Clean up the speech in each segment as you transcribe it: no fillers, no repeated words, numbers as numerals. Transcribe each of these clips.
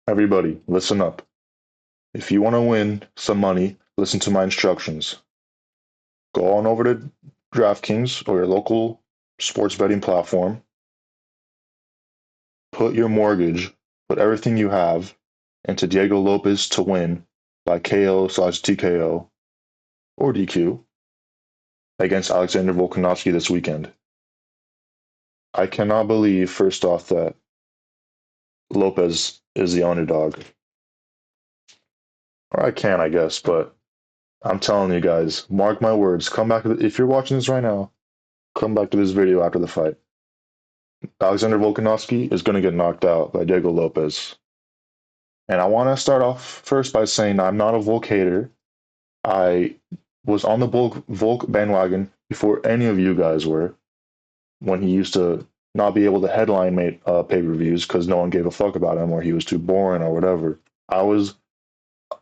Everybody, listen up. If you want to win some money, listen to my instructions. Go on over to DraftKings or your local sports betting platform. Put your mortgage, put everything you have into Diego Lopes to win by KO/TKO or DQ against Alexander Volkanovski this weekend. I cannot believe, first off, that Lopes is the underdog. Or I can, I guess, but I'm telling you guys, mark my words. Come back if you're watching this right now. Come back to this video after the fight. Alexander Volkanovski is going to get knocked out by Diego Lopes. And I want to start off first by saying I'm not a Volk hater. I was on the Volk bandwagon before any of you guys were, when he used to not be able to headline pay-per-views because no one gave a fuck about him or he was too boring or whatever. I was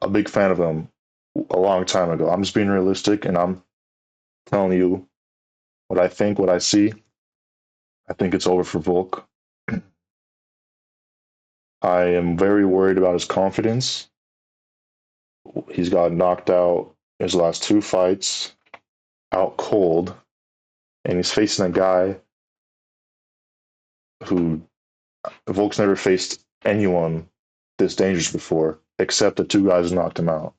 a big fan of him a long time ago. I'm just being realistic and I'm telling you what I think, what I see. I think it's over for Volk. I am very worried about his confidence. He's got knocked out his last two fights, out cold, and he's facing a guy who Volk's never faced anyone this dangerous before, except the two guys who knocked him out.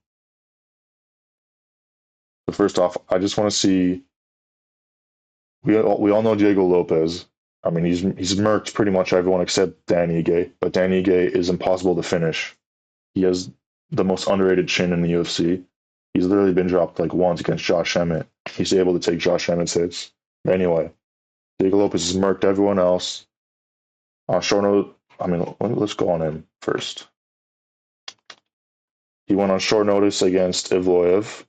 So first off, I just want to see. We all know Diego Lopes. I mean, he's murked pretty much everyone except Dan Ige, but Dan Ige is impossible to finish. He has the most underrated chin in the UFC. He's literally been dropped like once against Josh Emmett. He's able to take Josh Emmett's hits. Anyway, Diego Lopes has murked everyone else. On short note, I mean, let's go on him first. He went on short notice against Evloev,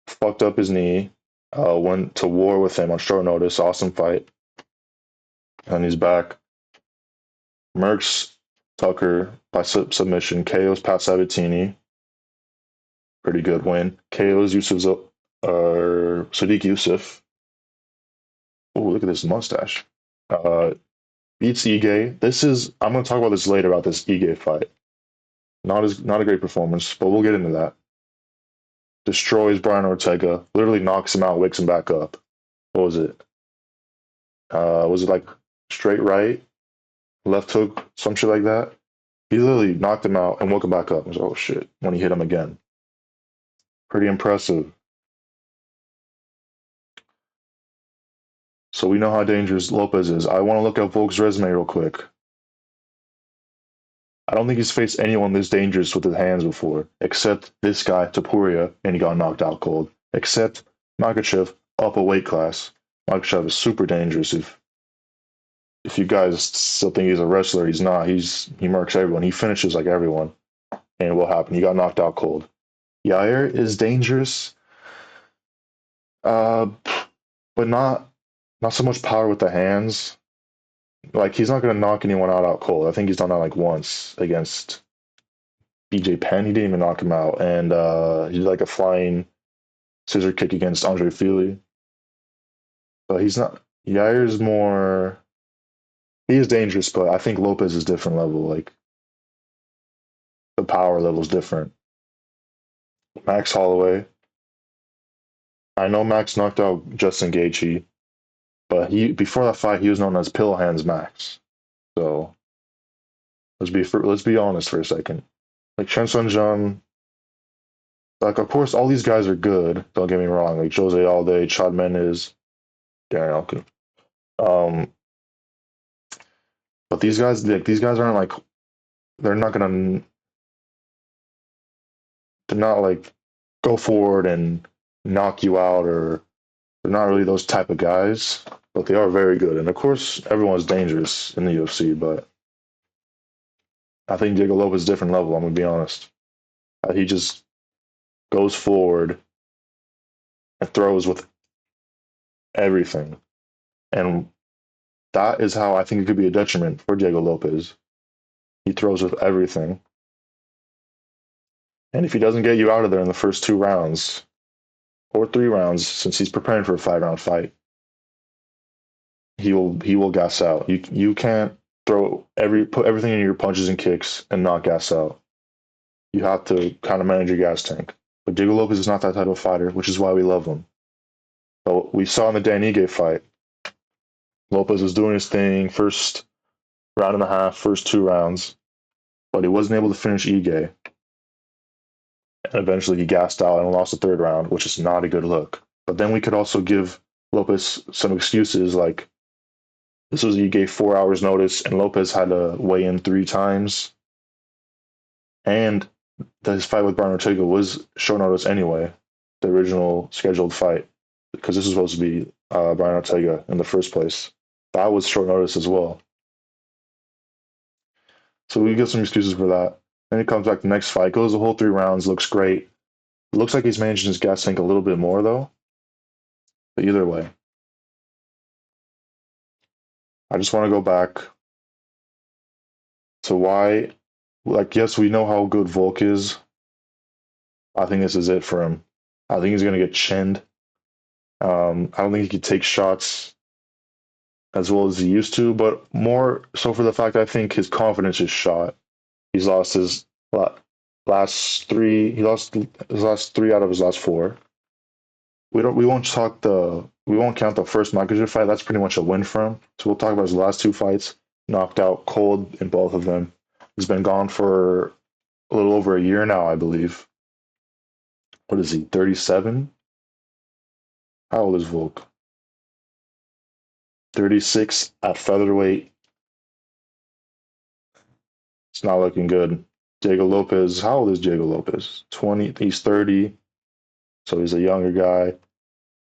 fucked up his knee, went to war with him on short notice. Awesome fight. And he's back. Merckx Tucker by submission. KO's Pat Sabatini. Pretty good win. KO's Sadiq Yusuf. Oh, look at this mustache. Beats Ige. I'm going to talk about this later about this Ige fight. Not a great performance, but we'll get into that. Destroys Brian Ortega. Literally knocks him out, wakes him back up. What was it? Was it like straight right, left hook, some shit like that? He literally knocked him out and woke him back up. I was like, oh shit, when he hit him again. Pretty impressive. So we know how dangerous Lopes is. I want to look at Volk's resume real quick. I don't think he's faced anyone this dangerous with his hands before, except this guy, Topuria, and he got knocked out cold. Except Makhachev, up a weight class. Makhachev is super dangerous. If you guys still think he's a wrestler, he's not. He murks everyone. He finishes like everyone. And what happened? He got knocked out cold. Yair is dangerous, but not so much power with the hands. Like, he's not going to knock anyone out cold. I think he's done that like once against BJ Penn. He didn't even knock him out. And he did like a flying scissor kick against Andre Fili. But he's not. Yair's more. He is dangerous, but I think Lopes is different level. Like, the power level is different. Max Holloway. I know Max knocked out Justin Gaethje, but before that fight he was known as Pill Hands Max. So let's be honest for a second. Like Chen Sun like of course all these guys are good. Don't get me wrong. Like Jose Aldo, Chad Mendes, Darren Elkin. But these guys aren't like they're not like go forward and knock you out, or they're not really those type of guys, but they are very good. And of course, everyone's dangerous in the UFC, but I think Diego Lopes is a different level. I'm gonna be honest. He just goes forward and throws with everything, and that is how I think it could be a detriment for Diego Lopes. He throws with everything, and if he doesn't get you out of there in the first 2 rounds or 3 rounds, since he's preparing for a 5-round fight, he will gas out. You can't put everything in your punches and kicks and not gas out. You have to kind of manage your gas tank. But Diego Lopes is not that type of fighter, which is why we love him. So we saw in the Dan Ige fight, Lopes was doing his thing, first round and a half, first 2 rounds, but he wasn't able to finish Ige. And eventually he gassed out and lost the third round, which is not a good look. But then we could also give Lopes some excuses like this was he gave 4 hours notice and Lopes had to weigh in 3 times. And his fight with Brian Ortega was short notice anyway, the original scheduled fight, because this was supposed to be Brian Ortega in the first place. That was short notice as well. So we get some excuses for that. Then he comes back the next fight, goes the whole 3 rounds, looks great. It looks like he's managing his gas tank a little bit more though. But either way, I just want to go back to why, like, yes, we know how good Volk is. I think this is it for him. I think he's going to get chinned. I don't think he could take shots as well as he used to, but more so for the fact I think his confidence is shot. He's lost his last three. He lost his last 3 out of his last 4. We won't count the first Makachev fight. That's pretty much a win for him. So we'll talk about his last 2 fights. Knocked out cold in both of them. He's been gone for a little over a year now, I believe. What is he? 37? How old is Volk? 36 at featherweight. It's not looking good. Diego Lopes. How old is Diego Lopes? 20. He's 30. So he's a younger guy.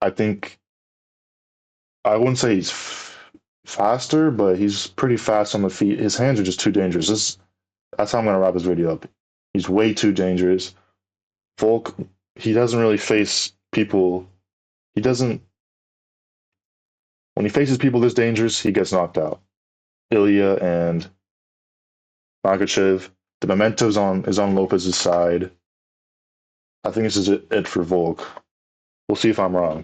I think I wouldn't say he's faster, but he's pretty fast on the feet. His hands are just too dangerous. That's how I'm going to wrap this video up. He's way too dangerous. Volk, he doesn't really face people. He doesn't. When he faces people this dangerous, he gets knocked out. Ilya and Makachev. The memento is on Lopez's side. I think this is it for Volk. We'll see if I'm wrong.